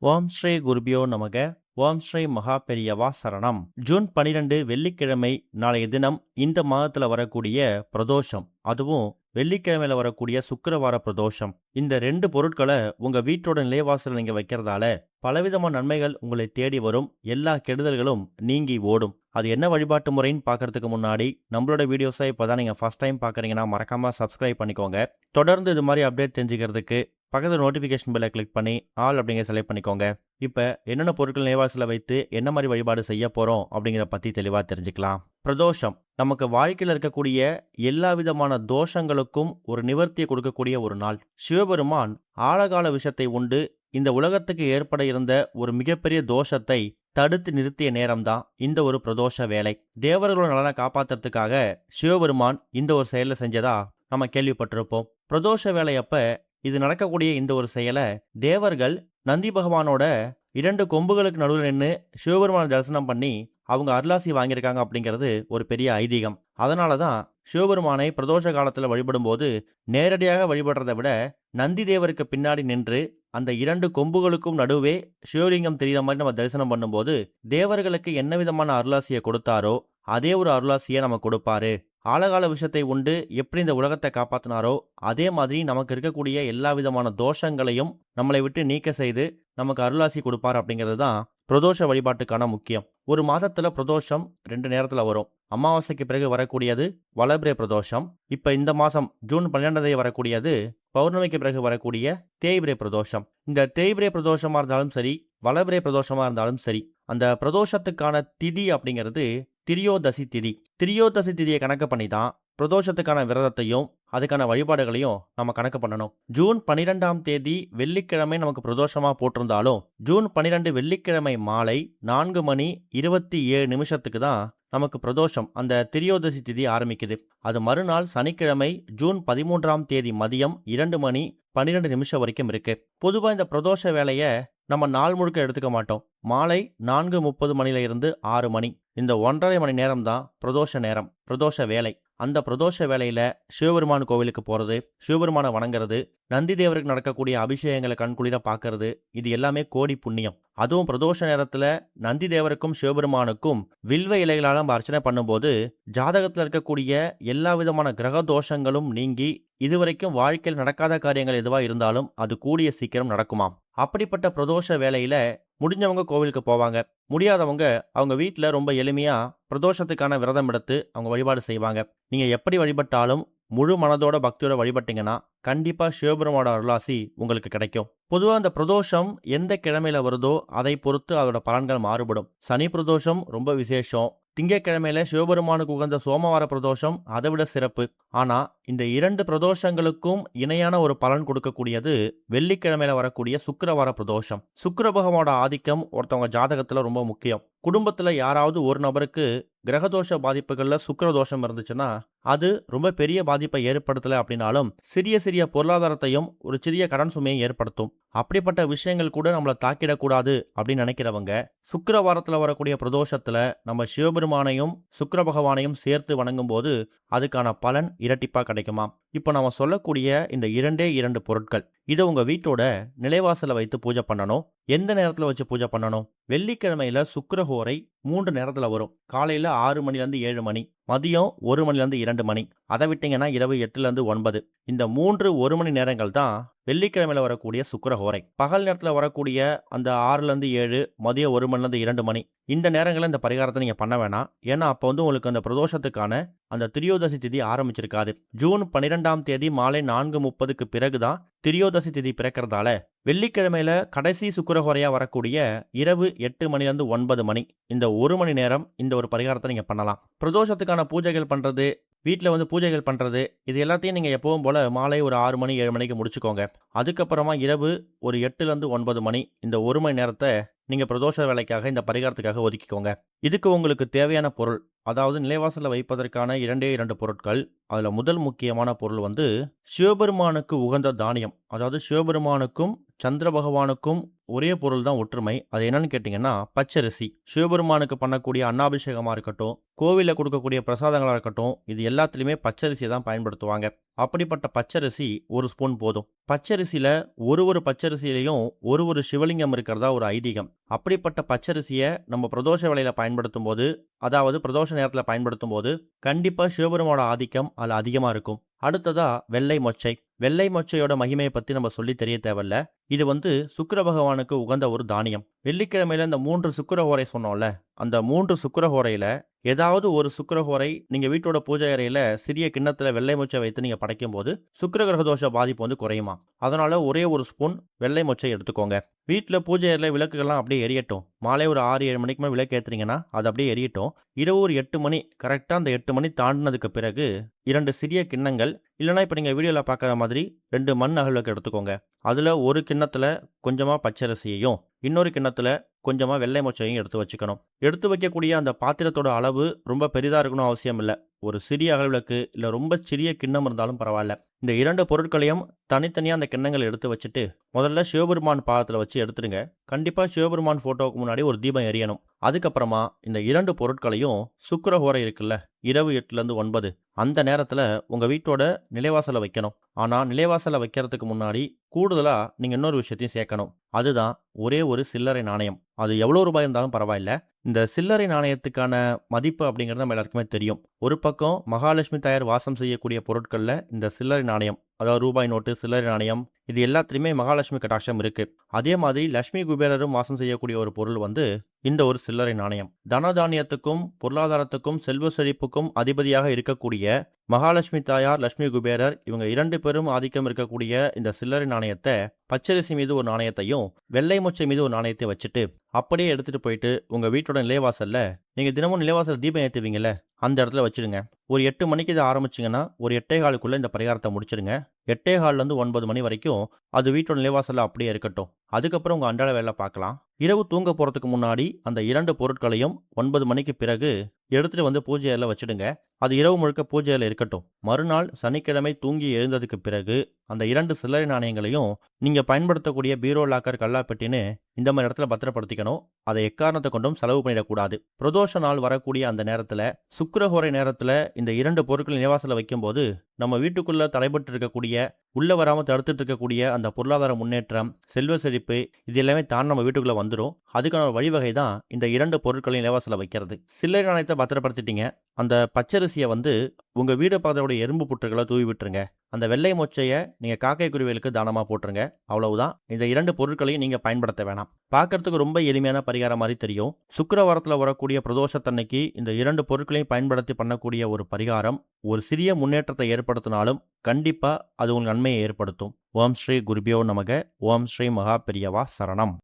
ஓம் ஸ்ரீ குருபியோ நமக. ஓம் ஸ்ரீ மகா பெரியவா சரணம். ஜூன் 12 வெள்ளிக்கிழமை நாளைய தினம் இந்த மாதத்துல வரக்கூடிய பிரதோஷம், அதுவும் வெள்ளிக்கிழமையில வரக்கூடிய சுக்கிரவார பிரதோஷம். இந்த ரெண்டு பொருட்களை உங்க வீட்டோட நிலைவாசல் நீங்க வைக்கிறதால பலவிதமான நன்மைகள் உங்களை தேடி வரும். எல்லா கெடுதல்களும் நீங்கி ஓடும். அது என்ன வழிபாட்டு முறைன்னு பார்க்கறதுக்கு முன்னாடி நம்மளோட வீடியோஸை இப்போதான் நீங்க ஃபர்ஸ்ட் டைம் பார்க்குறீங்கன்னா மறக்காம சப்ஸ்கிரைப் பண்ணிக்கோங்க. தொடர்ந்து இது மாதிரி அப்டேட் தெரிஞ்சுக்கிறதுக்கு பக்கத்தில் நோட்டிஃபிகேஷன் பெல்லை கிளிக் பண்ணி ஆல் அப்படிங்கிற செலக்ட் பண்ணிக்கோங்க. இப்போ என்னென்ன பொருட்கள் நிலைவாசலில் வைத்து என்ன மாதிரி வழிபாடு செய்ய போகிறோம் அப்படிங்கிறத பற்றி தெளிவாக தெரிஞ்சுக்கலாம். பிரதோஷம் நமக்கு வாழ்க்கையில் இருக்கக்கூடிய எல்லா விதமான தோஷங்களுக்கும் ஒரு நிவர்த்தியை கொடுக்கக்கூடிய ஒரு நாள். சிவபெருமான் ஆழகால விஷத்தை உண்டு இந்த உலகத்துக்கு ஏற்பட இருந்த ஒரு மிகப்பெரிய தோஷத்தை தடுத்து நிறுத்திய நேரம்தான் இந்த ஒரு பிரதோஷ வேலை. தேவர்களோட நலனை காப்பாத்துறதுக்காக சிவபெருமான் இந்த ஒரு செயலை செஞ்சதா நம்ம கேள்விப்பட்டிருப்போம். பிரதோஷ வேலையப்ப இது நடக்கக்கூடிய இந்த ஒரு செயலை தேவர்கள் நந்தி பகவானோட 2 கொம்புகளுக்கு நடுவில் நின்று சிவபெருமான தரிசனம் பண்ணி அவங்க அருளாசி வாங்கியிருக்காங்க அப்படிங்கிறது ஒரு பெரிய ஐதீகம். அதனால தான் சிவபெருமானை பிரதோஷ காலத்தில் வழிபடும் போது நேரடியாக வழிபடுறதை விட நந்தி தேவருக்கு பின்னாடி நின்று அந்த 2 கொம்புகளுக்கும் நடுவே சிவலிங்கம் தெரிகிற மாதிரி நம்ம தரிசனம் பண்ணும்போது தேவர்களுக்கு என்ன விதமான அருளாசியை கொடுத்தாரோ அதே ஒரு அருளாசியை நம்ம கொடுப்பாரு. ஆழகால விஷயத்தை உண்டு எப்படி இந்த உலகத்தை காப்பாத்தினாரோ அதே மாதிரி நமக்கு இருக்கக்கூடிய எல்லா விதமான தோஷங்களையும் நம்மளை விட்டு நீக்க செய்து நமக்கு அருளாசி கொடுப்பார் அப்படிங்கிறது தான் பிரதோஷ வழிபாட்டுக்கான முக்கியம். ஒரு மாதத்துல பிரதோஷம் 2 நேரத்துல வரும். அமாவாசைக்கு பிறகு வரக்கூடியது வளபிரே பிரதோஷம். இப்ப இந்த மாசம் ஜூன் 12 வரக்கூடியது பௌர்ணமிக்கு பிறகு வரக்கூடிய தேய்பிரே பிரதோஷம். இந்த தேய்பிரே பிரதோஷமா இருந்தாலும் சரி, வளபிரே பிரதோஷமா இருந்தாலும் சரி, அந்த பிரதோஷத்துக்கான திதி அப்படிங்கிறது திரியோதசி திதி. திரியோதசி திதியை கணக்கு பண்ணி தான் பிரதோஷத்துக்கான விரதத்தையும் அதுக்கான வழிபாடுகளையும் நம்ம கணக்கு பண்ணணும். ஜூன் 12 வெள்ளிக்கிழமை நமக்கு பிரதோஷமா போட்டிருந்தாலும் ஜூன் 12 வெள்ளிக்கிழமை மாலை 4:27 தான் நமக்கு பிரதோஷம் அந்த திரியோதசி திதி ஆரம்பிக்குது. அது மறுநாள் சனிக்கிழமை ஜூன் 13 மதியம் 2:12 வரைக்கும் இருக்கு. பொதுவாக இந்த பிரதோஷ வேலையை நம்ம நாள் முழுக்க எடுத்துக்க மாட்டோம். மாலை 4:30 மணில இருந்து 6 மணி இந்த 1.5 மணி நேரம் தான் பிரதோஷ நேரம், பிரதோஷ வேலை. அந்த பிரதோஷ வேலையில சிவபெருமான் கோவிலுக்கு போறது, சிவபெருமானை வணங்குறது, நந்தி தேவருக்கு நடக்கக்கூடிய அபிஷேகங்களை கண்குளிர பார்க்கறது, இது எல்லாமே கோடி புண்ணியம். அதுவும் பிரதோஷ நேரத்துல நந்தி தேவருக்கும் சிவபெருமானுக்கும் வில்வ இலைகளால் நம்ம அர்ச்சனை பண்ணும்போது ஜாதகத்தில் இருக்கக்கூடிய எல்லா விதமான கிரக தோஷங்களும் நீங்கி இதுவரைக்கும் வாழ்க்கையில் நடக்காத காரியங்கள் எதுவா இருந்தாலும் அது கூடிய சீக்கிரம் நடக்குமாம். அப்படிப்பட்ட பிரதோஷ வேலையில முடிஞ்சவங்க கோவிலுக்கு போவாங்க, முடியாதவங்க அவங்க வீட்டில் ரொம்ப எளிமையா பிரதோஷத்துக்கான விரதம் எடுத்து அவங்க வழிபாடு செய்வாங்க. நீங்க எப்படி வழிபட்டாலும் முழு மனதோட பக்தியோட வழிபட்டீங்கன்னா கண்டிப்பா சிவபெருமானோட அருளாசி உங்களுக்கு கிடைக்கும். பொதுவாக அந்த பிரதோஷம் எந்த கிழமையில வருதோ அதை பொறுத்து அதோட பலன்கள் மாறுபடும். சனி பிரதோஷம் ரொம்ப விசேஷம். திங்கட்கிழமையில சிவபெருமானுக்கு உகந்த சோமவார பிரதோஷம் அதை விட சிறப்பு. ஆனா இந்த 2 பிரதோஷங்களுக்கும் இணையான ஒரு பலன் கொடுக்கக்கூடியது வெள்ளிக்கிழமையில வரக்கூடிய சுக்கிரவார பிரதோஷம். சுக்கிர பகவானோட ஆதிக்கம் ஒருத்தவங்க ஜாதகத்துல ரொம்ப முக்கியம். குடும்பத்துல யாராவது ஒரு நபருக்கு கிரகதோஷ பாதிப்புகள்ல சுக்கிர தோஷம் இருந்துச்சுன்னா அது ரொம்ப பெரிய பாதிப்பை ஏற்படுத்தல அப்படின்னாலும் சிறிய சிறிய பொருளாதாரத்தையும் ஒரு சிறிய கடன் சுமையை ஏற்படுத்தும். அப்படிப்பட்ட விஷயங்கள் கூட நம்மளை தாக்கிடக்கூடாது அப்படின்னு நினைக்கிறவங்க சுக்கிரவாரத்தில் வரக்கூடிய பிரதோஷத்துல நம்ம சிவபெருமானையும் சுக்கிர பகவானையும் சேர்த்து வணங்கும் போது அதுக்கான பலன் இரட்டிப்பா கிடைக்குமா. இப்போ நம்ம சொல்லக்கூடிய இந்த 2 பொருட்கள் இதை உங்க வீட்டோட நிலைவாசல வைத்து பூஜை பண்ணணும். எந்த நேரத்தில் வச்சு பூஜை பண்ணணும்? வெள்ளிக்கிழமையில சுக்கிரஹோரை 3 நேரத்தில் வரும். காலையில 6 மணிலேருந்து 7 மணி, மதியம் 1 மணிலேருந்து 2 மணி, அதை விட்டீங்கன்னா இரவு 8லேருந்து 9. இந்த 3 1 மணி நேரங்கள் தான் வெள்ளிக்கிழமையில வரக்கூடிய சுக்கிரஹோரை. பகல் நேரத்தில் வரக்கூடிய அந்த 6லேருந்து 7, மதியம் 1 மணிலேருந்து 2 மணி, இந்த நேரங்களில் இந்த பரிகாரத்தை நீங்கள் பண்ண வேணாம். ஏன்னா அப்போ உங்களுக்கு அந்த பிரதோஷத்துக்கான அந்த திரியோதசி திதி ஆரம்பிச்சிருக்காது. ஜூன் 12 மாலை 4:30க்கு பிறகுதான் திரியோதசி திதி பிறக்கிறதால வெள்ளிக்கிழமையில கடைசி சுக்கிரஹோரையா வரக்கூடிய இரவு 8 மணிலேருந்து 9 மணி இந்த 1 மணி நேரம் இந்த ஒரு பரிகாரத்தை நீங்கள் பண்ணலாம். பிரதோஷத்துக்கான பூஜைகள் பண்ணுறது, வீட்டில் பூஜைகள் பண்ணுறது, இது எல்லாத்தையும் நீங்கள் எப்பவும் போல் மாலை ஒரு 6 மணி 7 மணிக்கு முடிச்சுக்கோங்க. அதுக்கப்புறமா இரவு ஒரு 8லேருந்து 9 மணி இந்த 1 மணி நேரத்தை நீங்கள் பிரதோஷ வேலைக்காக இந்த பரிகாரத்துக்காக ஒதுக்கிக்கோங்க. இதுக்கு உங்களுக்கு தேவையான பொருள், அதாவது நிலைவாசலில் வைப்பதற்கான 2 பொருட்கள். அதில் முதல் முக்கியமான பொருள் சிவபெருமானுக்கு உகந்த தானியம், அதாவது சிவபெருமானுக்கும் சந்திர பகவானுக்கும் ஒரே பொருள் தான் ஒற்றுமை. அது என்னன்னு கேட்டிங்கன்னா பச்சரிசி. சிவபெருமானுக்கு பண்ணக்கூடிய அன்னாபிஷேகமாக இருக்கட்டும், கோவிலில் கொடுக்கக்கூடிய பிரசாதங்களாக இருக்கட்டும், இது எல்லாத்துலேயுமே பச்சரிசியை தான் பயன்படுத்துவாங்க. அப்படிப்பட்ட பச்சரிசி ஒரு ஸ்பூன் போதும். பச்சரிசியில் ஒரு பச்சரிசியிலையும் ஒரு சிவலிங்கம் இருக்கிறதா ஒரு ஐதீகம். அப்படிப்பட்ட பச்சரிசியை நம்ம பிரதோஷ வேளையில் பயன்படுத்தும் போது, அதாவது பிரதோஷ நேரத்தில் பயன்படுத்தும் போது கண்டிப்பாக சிவபெருமானோட ஆதிக்கம் அதில் அதிகமாக இருக்கும். அடுத்ததா வெள்ளை மொச்சை. வெள்ளை மொச்சையோட மகிமையை பற்றி நம்ம சொல்லி தெரிய தேவையில்ல. இது சுக்கிர பகவானுக்கு உகந்த ஒரு தானியம். வெள்ளிக்கிழமையில இந்த 3 சுக்கிர ஹோரை சொன்னோம்ல, அந்த 3 சுக்கிர ஹோரையில ஏதாவது ஒரு சுக்கிர ஹோரை நீங்க வீட்டோட பூஜை அறையில சிறிய கிண்ணத்துல வெள்ளை மொச்சை வைத்து நீங்க படைக்கும் போது சுக்கிர கிரக தோஷ பாதிப்பு குறையுமா. அதனால ஒரே ஒரு ஸ்பூன் வெள்ளை மொச்சை எடுத்துக்கோங்க. வீட்டில் பூஜை அறையில விளக்குகள்லாம் அப்படியே எரியட்டும். மாலை ஒரு 6-7 மணிக்கு மேலே விளக்கு ஏற்றுறீங்கன்னா அது அப்படியே எரியட்டும். இரவு ஒரு 8 மணி, கரெக்டாக அந்த 8 மணி தாண்டினதுக்கு பிறகு 2 சிறிய கிண்ணங்கள், இல்லைனா இப்போ நீங்கள் வீடியோவில் பார்க்குற மாதிரி 2 மண் அகல் எடுத்துக்கோங்க. அதில் ஒரு கிண்ணத்தில் கொஞ்சமாக பச்சரிசியையும் இன்னொரு கிண்ணத்தில் கொஞ்சமாக வெள்ளை மொச்சையும் எடுத்து வச்சுக்கணும். எடுத்து வைக்கக்கூடிய அந்த பாத்திரத்தோட அளவு ரொம்ப பெரிதாக இருக்கணும் அவசியம் இல்லை. ஒரு சிறிய அகல்விளக்கு இல்லை ரொம்ப சிறிய கிண்ணம் இருந்தாலும் பரவாயில்ல. இந்த 2 பொருட்களையும் தனித்தனியாக அந்த கிண்ணங்கள் எடுத்து வச்சுட்டு முதல்ல சிவபெருமான் பாதத்தில் வச்சு எடுத்துடுங்க. கண்டிப்பாக சிவபெருமான் ஃபோட்டோவுக்கு முன்னாடி ஒரு தீபம் எரியணும். அதுக்கப்புறமா இந்த 2 பொருட்களையும் சுக்கிர ஹோரை இருக்குல்ல, இரவு 8லேருந்து 9 அந்த நேரத்தில் உங்கள் வீட்டோட நிலைவாசலை வைக்கணும். ஆனால் நிலைவாசலை வைக்கிறதுக்கு முன்னாடி கூடுதலாக நீங்கள் இன்னொரு விஷயத்தையும் சேர்க்கணும். அதுதான் ஒரே ஒரு சில்லறை நாணயம். அது எவ்வளோ ரூபாய் இருந்தாலும் பரவாயில்ல. இந்த சில்லறை நாணயத்துக்கான மதிப்பு அப்படிங்கிறது நம்ம எல்லாருக்குமே தெரியும். ஒரு பக்கம் மகாலட்சுமி தாயார் வாசம் செய்யக்கூடிய பொருட்களில் இந்த சில்லறை நாணயம், அதாவது ரூபாய் நோட்டு, சில்லறை நாணயம், இது எல்லாத்துலேயுமே மகாலட்சுமி கடாட்சம் இருக்கு. அதே மாதிரி லட்சுமி குபேரரும் வாசம் செய்யக்கூடிய ஒரு பொருள் இந்த ஒரு சில்லறை நாணயம். தனதானியத்துக்கும் பொருளாதாரத்துக்கும் செல்வ செழிப்புக்கும் அதிபதியாக இருக்கக்கூடிய மகாலட்சுமி தாயார், லட்சுமி குபேரர், இவங்க 2 பேரும் ஆதிக்கம் இருக்கக்கூடிய இந்த சில்லறை நாணயத்தை பச்சரிசி மீது ஒரு நாணயத்தையும் வெள்ளை மொச்சை மீது ஒரு நாணயத்தையும் வச்சுட்டு அப்படியே எடுத்துட்டு போயிட்டு உங்க வீட்டோட நிலைவாசல்ல நீங்க தினமும் நிலைவாசல் தீபம் ஏற்றுவீங்கல்ல, அந்த இடத்துல வச்சிருங்க. ஒரு 8 மணிக்கு இதை ஆரம்பிச்சிங்கன்னா ஒரு 8:15 இந்த பரிகாரத்தை முடிச்சிருங்க. 8:15லேருந்து 9 மணி வரைக்கும் அது வீட்டோட நிலைவாசலில் அப்படியே இருக்கட்டும். அதுக்கப்புறம் உங்கள் அன்றாட வேலை பார்க்கலாம். இரவு தூங்க போகிறதுக்கு முன்னாடி அந்த 2 பொருட்களையும் 9 மணிக்கு பிறகு எடுத்துகிட்டு பூஜை அறையில் வச்சுடுங்க. அது இரவு முழுக்க பூஜை அறையில் இருக்கட்டும். மறுநாள் சனிக்கிழமை தூங்கி எழுந்ததுக்கு பிறகு அந்த 2 சில்லறை நாணயங்களையும் நீங்கள் பயன்படுத்தக்கூடிய பீரோ, லாக்கர், கல்லாப்பெட்டின்னு இந்த மாதிரி இடத்துல பத்திரப்படுத்திக்கணும். அதை எக்காரணத்தை கொண்டும் செலவு பண்ணிடக்கூடாது. பிரதோஷ நாள் வரக்கூடிய அந்த நேரத்தில், சுக்கிரஹோரை நேரத்தில் இந்த 2 பொருட்கள் நிவாசலில் வைக்கும்போது நம்ம வீட்டுக்குள்ளே தடைபட்டு இருக்கக்கூடிய, உள்ளே வராமல் தடுத்துட்டு இருக்கக்கூடிய அந்த பொருளாதார முன்னேற்றம், செல்வ செழிப்பு, இது எல்லாமே தான் நம்ம வீட்டுக்குள்ளே வந்துடும். அதுக்கான வழிவகை தான் இந்த 2 பொருட்களையும் நிவாசலில் வைக்கிறது. சில்லறை நாணயத்தை பத்திரப்படுத்திட்டீங்க. அந்த பச்சரிசியை உங்கள் வீடு பக்கத்தோட எறும்பு புற்றுகளை தூவி விட்டுருங்க. அந்த வெள்ளை மொச்சையை நீங்கள் காக்கை குருவிகளுக்கு தானமாக போட்டுருங்க. அவ்வளவுதான். இந்த 2 பொருட்களையும் நீங்கள் பயன்படுத்த வேணாம். பார்க்கறதுக்கு ரொம்ப எளிமையான பரிகாரம் மாதிரி தெரியும். சுக்கிரவாரத்தில் வரக்கூடிய பிரதோஷத்தன்னைக்கு இந்த 2 பொருட்களையும் பயன்படுத்தி பண்ணக்கூடிய ஒரு பரிகாரம் ஒரு சிறிய முன்னேற்றத்தை ஏற்படுத்தினாலும் கண்டிப்பாக அது உங்களுக்கு நன்மையை ஏற்படுத்தும். ஓம் ஸ்ரீ குருபியோ நமக. ஓம் ஸ்ரீ மகா பெரியவா சரணம்.